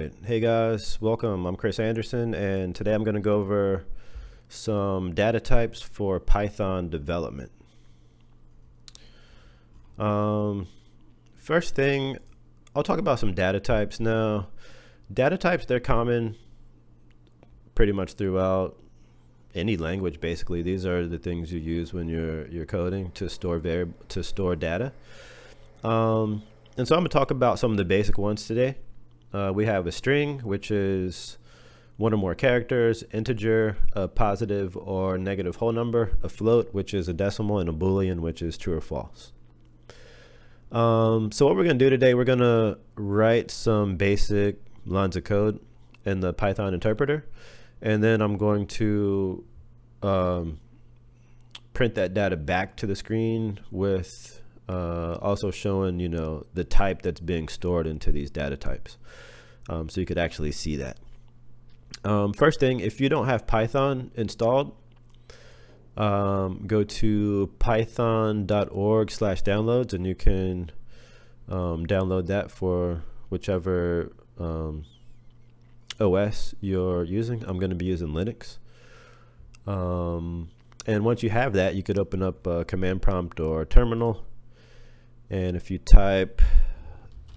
Alright, hey guys, welcome. I'm Chris Anderson, and today I'm going to go over some data types for Python development. First thing, I'll talk about some data types. Now, data types, they're common pretty much throughout any language. Basically, these are the things you use when you're coding to store data. And so I'm going to talk about some of the basic ones today. We have a string, which is one or more characters, integer, a positive or negative whole number, a float, which is a decimal, and a Boolean, which is true or false. So what we're going to do today, we're going to write some basic lines of code in the Python interpreter, and then I'm going to print that data back to the screen with also showing, the type that's being stored into these data types. So you could actually see that. First thing, if you don't have Python installed, go to python.org/downloads and you can download that for whichever OS you're using. I'm going to be using Linux. And once you have that, you could open up a command prompt or terminal. And if you type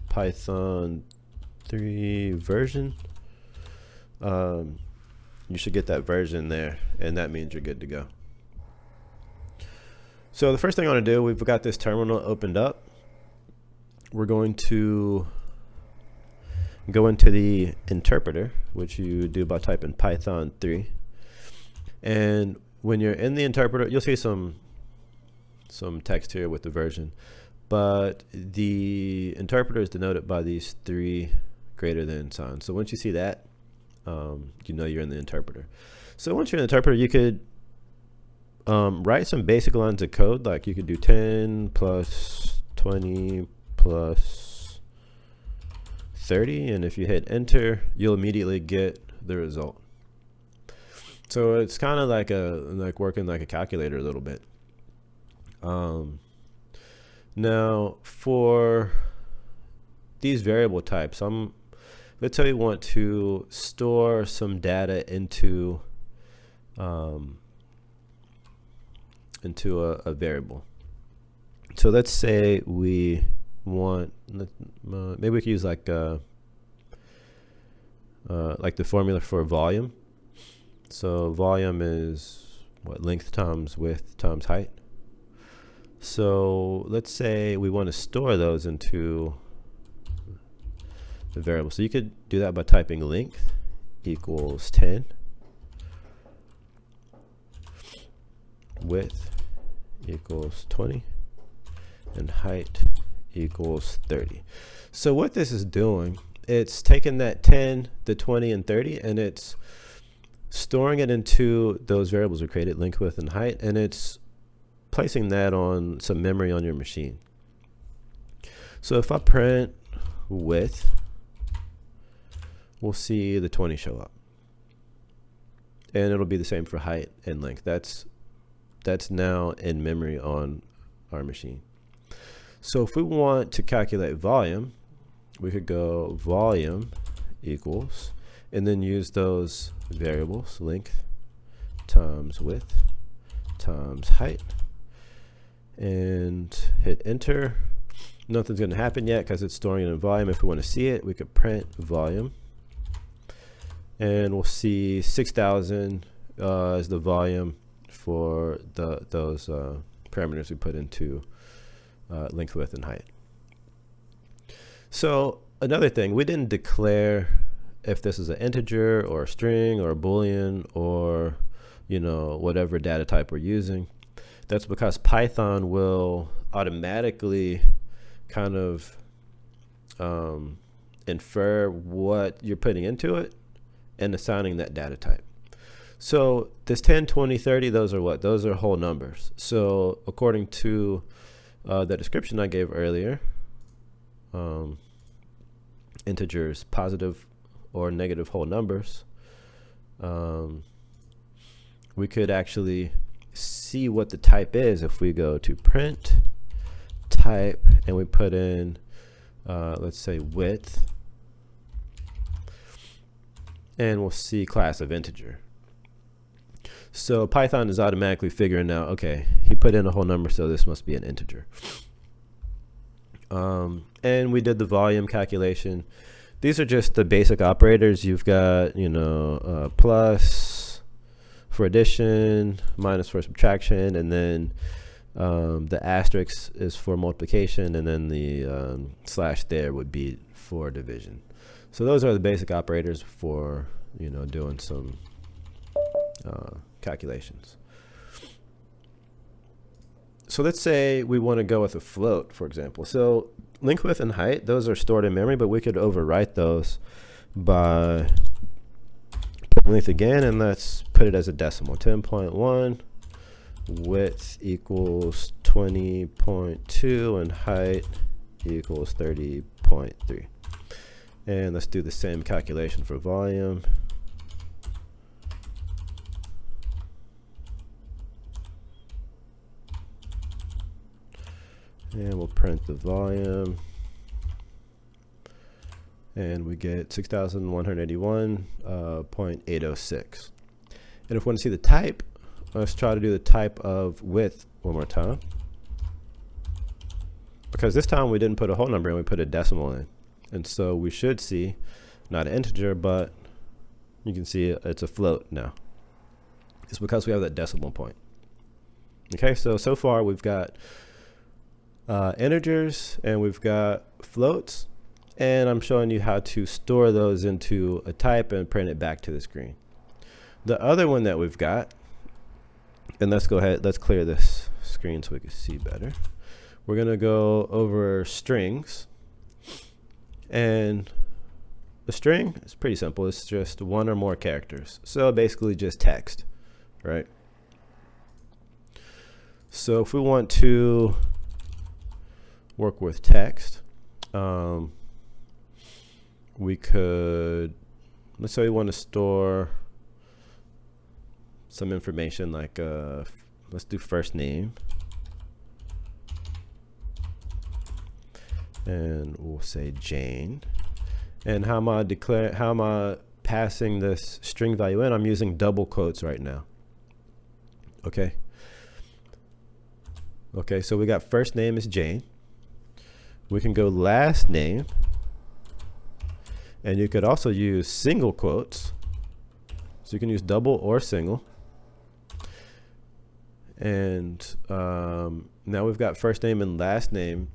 Python 3 version, you should get that version there, and that means you're good to go. So the first thing I want to do, we've got this terminal opened up. We're going to go into the interpreter, which you do by typing Python 3. And when you're in the interpreter, you'll see some text here with the version. But the interpreter is denoted by these 3 greater than signs. So once you see that, you know you're in the interpreter. So once you're in the interpreter, you could write some basic lines of code. Like you could do 10 plus 20 plus 30. And if you hit enter, you'll immediately get the result. So it's kind of like working like a calculator a little bit. Now for these variable types, let's say we want to store some data into a variable. So let's say we want, maybe we could use like the formula for volume. So volume is what, length times width times height. So let's say we want to store those into the variable. So you could do that by typing length equals 10, width equals 20, and height equals 30. So what this is doing, it's taking that 10, the 20, and 30, and it's storing it into those variables we created, length, width, and height, and it's placing that on some memory on your machine. So if I print width, we'll see the 20 show up, and it'll be the same for height and length. That's now in memory on our machine. So if we want to calculate volume, we could go volume equals, and then use those variables, length times width times height, and hit enter. Nothing's going to happen yet because it's storing it in volume. If we want to see it, we could print volume, and we'll see 6,000 as the volume for those parameters we put into length, width, and height. So another thing, we didn't declare if this is an integer or a string or a Boolean or whatever data type we're using. That's because Python will automatically kind of infer what you're putting into it and assigning that data type. So this 10, 20, 30, those are what? Those are whole numbers. So according to the description I gave earlier, integers, positive or negative whole numbers, we could actually see what the type is if we go to print type and we put in let's say width, and we'll see class of integer. So Python is automatically figuring out, okay, he put in a whole number, so this must be an integer. And we did the volume calculation. These are just the basic operators. You've got, plus for addition, minus for subtraction, and then the asterisk is for multiplication, and then the slash there would be for division. So those are the basic operators for, doing some calculations. So let's say we want to go with a float, for example. So length, width, and height, those are stored in memory, but we could overwrite those by length again, and let's put it as a decimal. 10.1, width equals 20.2, and height equals 30.3. And let's do the same calculation for volume. And we'll print the volume, and we get 6,181.806. And if we want to see the type, let's try to do the type of width one more time, because this time we didn't put a whole number in, we put a decimal in. And so we should see not an integer, but you can see it's a float now. It's because we have that decimal point. Okay, so far we've got integers and we've got floats, and I'm showing you how to store those into a type and print it back to the screen. The other one that we've got, and let's go ahead, let's clear this screen so we can see better. We're gonna go over strings, and the string is pretty simple. It's just one or more characters, so basically just text, right? So if we want to work with text, we could, let's say we want to store some information like let's do first name, and we'll say Jane. And how am I passing this string value in? I'm using double quotes right now. Okay, so we got first name is Jane. We can go last name, and you could also use single quotes. So you can use double or single. And now we've got first name and last name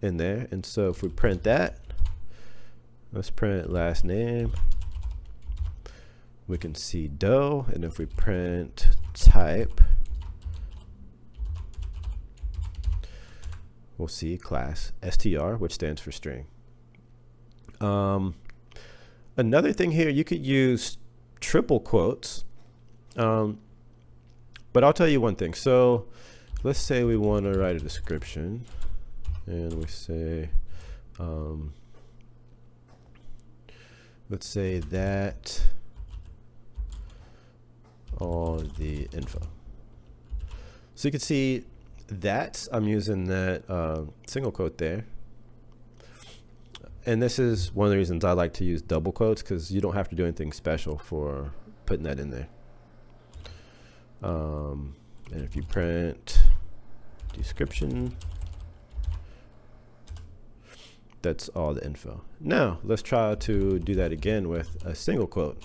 in there. And so if we print that, let's print last name. We can see Doe, and if we print type, we'll see class str, which stands for string. Another thing here, you could use triple quotes, but I'll tell you one thing. So let's say we want to write a description, and we say, let's say that all the info. So you can see that I'm using that single quote there. And this is one of the reasons I like to use double quotes, because you don't have to do anything special for putting that in there. And if you print description, that's all the info. Now let's try to do that again with a single quote.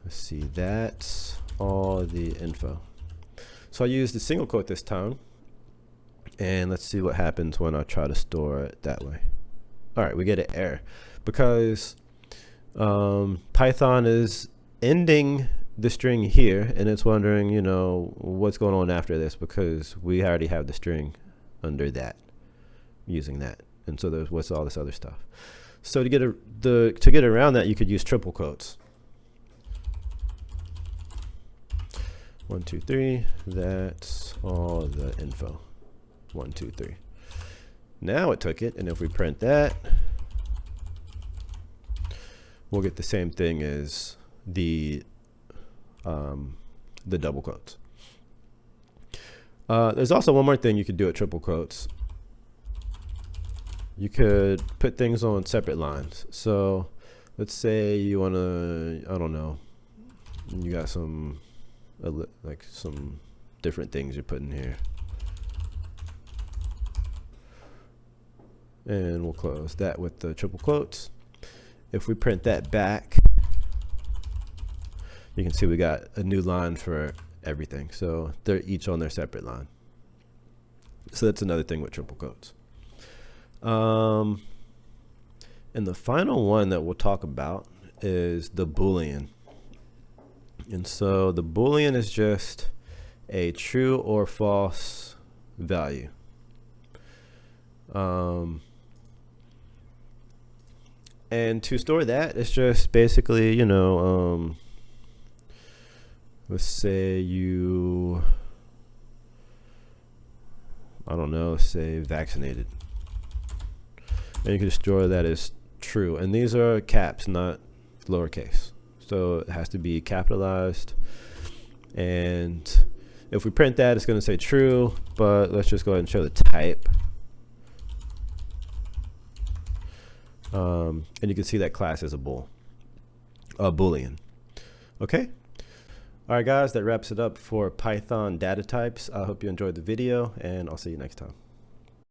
Let's see, that's all the info. So I use the single quote this time, and let's see what happens when I try to store it that way. All right, we get an error because Python is ending the string here, and it's wondering, what's going on after this, because we already have the string under that, using that, and so there's what's all this other stuff. So to get around that, you could use triple quotes. 1, 2, 3. That's all the info. 1, 2, 3. Now it took it, and if we print that, we'll get the same thing as the double quotes. There's also one more thing you could do at triple quotes. you could put things on separate lines. So let's say you want to, I don't know, you got some like some different things you're putting here, and we'll close that with the triple quotes. If we print that back, you can see we got a new line for everything. So they're each on their separate line. So that's another thing with triple quotes. And the final one that we'll talk about is the Boolean. And so the Boolean is just a true or false value. And to store that, it's just basically, you know, let's say you, I don't know, say vaccinated. And you can just store that as true. And these are caps, not lowercase. So it has to be capitalized. And if we print that, it's going to say true, but let's just go ahead and show the type. And you can see that class is a Boolean. Okay. All right, guys, that wraps it up for Python data types. I hope you enjoyed the video, and I'll see you next time.